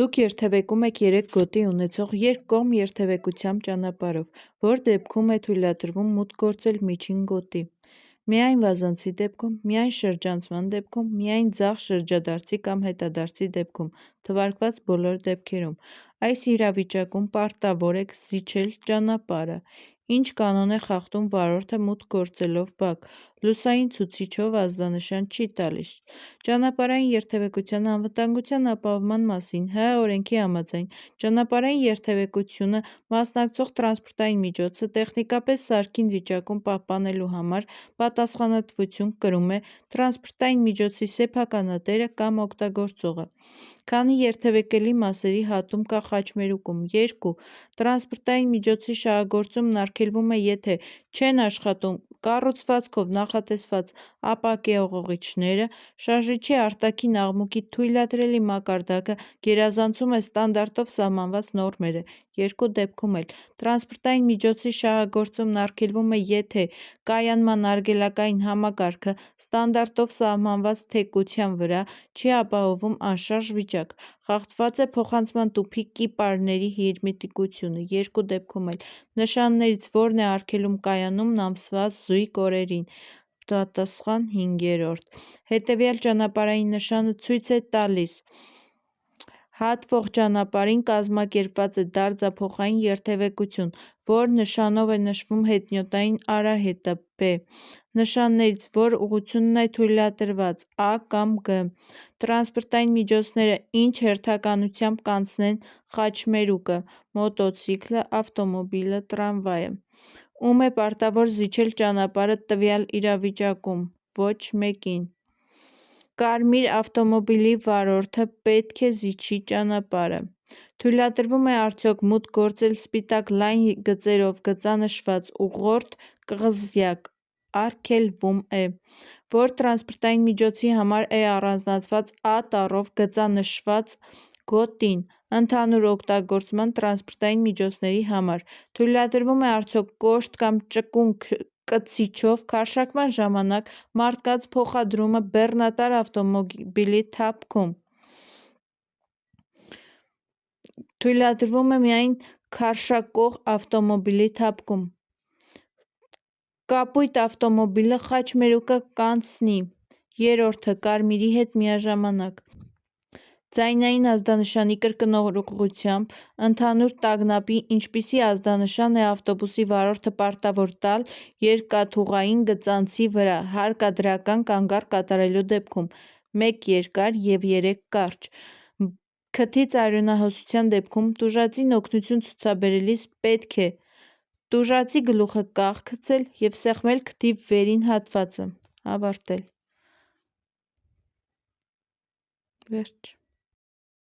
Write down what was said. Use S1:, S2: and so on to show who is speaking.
S1: Դուք երթևեկում եք 3 գոտի ունեցող երկկողմ երթևեկությամբ ճանապարհով, որ դեպքում է թույլատրվում մուտք գործել միջին գոտի։ Միայն վազանցի դեպքում, միայն շրջանցման դեպքում, միայն ձախ շրջադարձի կամ հետադարձի դեպքում, թվարկված բոլոր դեպքերում։ Այս իրավիճակում պարտավոր եք զիջել ճանապարհը, ինչ կանոն է խախտում վարորդը մուտք գործելով բակ, լուսային ցուցիչով ազդանշան չի տալիս։ Ճանապարհային երթևեկության անվտանգության ապահովման մասին ՀՀ օրենքի համաձայն ճանապարհային երթևեկությունը մասնակցող տրանսպորտային միջոցը տեխնիկապես սարքին վիճակում պահպանելու համար պատասխանատվություն կրում է տրանսպորտային միջոցի սեփականատերը կամ օգտագործողը, քանի երթևեկելի մասերի հատում կա խաչմերուկում։ 2. Տրանսպորտային միջոցի շահագործումն արգելվում է, եթե չեն աշխատում կառուցվածքով նախատեսված ապակեղողիչները, շարժիչի արտաքին աղմուկի թույլատրելի մակարդակը գերազանցում է ստանդարտով սահմանված նորմերը։ Երկու դեպքում էլ տրանսպորտային միջոցի շահագործումն արգելվում է, եթե կայանման արգելակային համակարգը ստանդարտով սահմանված թեկության վրա չի ապահովում անշարժ վիճակ, խախտված է փոխանցման տուփի կիպարների հերմետիկությունը։ Երկու դեպքում էլ նշաններից որն է արգելում կայանումն ամսվա զույգ օրերին։ Պատասխան 5. Հետևյալ ճանապարհային նշանը ցույց է տալիս. հատվող ճանապարհին կազմակերպված է դարձափոխային երթևեկություն, որ նշանով է նշվում հետնյութային արահետը։ Բ. Նշաններից որ ուղղությունն է թույլատրված Ա կամ Գ. Տրանսպորտային միջոցները ինչ հերթականությամբ կանցնեն խաչմերուկը (մոտոցիկլը, ավտոմոբիլը, տրամվայը)։ Ում է պարտավոր զիջել ճանապարհը տվյալ իրավիճակում։ Ոչ մեկին։ Կարմիր ավտոմոբիլի վարորդը պետք է զիջի ճանապարհը։ Թույլատրվում է արդյոք մուտք գործել սպիտակ լայն գծերով գծանշված ուղղորդ կղզյակ։ Արգելվում է։ Որ տրանսպորտային միջոցի համար է առանձնացված Ա տառով գծանշված գոտին ընդհանուր օգտագործման տրանսպորտային միջոցների համար։ Թույլատրվում է արդյոք կոշտ կամ ճկուն կցիչով քարշակման ժամանակ մարդկանց փոխադրումը բեռնատար ավտոմոբիլի թափքում։ Թույլատրվում է միայն քարշակող ավտոմոբիլի թափքում։ Կապույտ ավտոմոբիլը խաչմերուկը կանցնի։ 3. Կարմիրի հետ միաժամանակ ձայնային ազդանշանի կրկնողությամբ ընդհանուր տագնապի, ինչպիսի ազդանշան է ավտոբուսի վարորդը պարտավոր տալ երկաթուղային գծանցի վրա հարկադրական կանգառ կատարելու դեպքում. 1 երկար և 3 կարճ։ Քթի ծայրունահոսության դեպքում տուժածին օգնություն ցուցաբերելիս պետք է տուժածի գլուխը կախ գցել և սեղմել քթի վերին հատվածը։ Ավարտել։ Վերջ։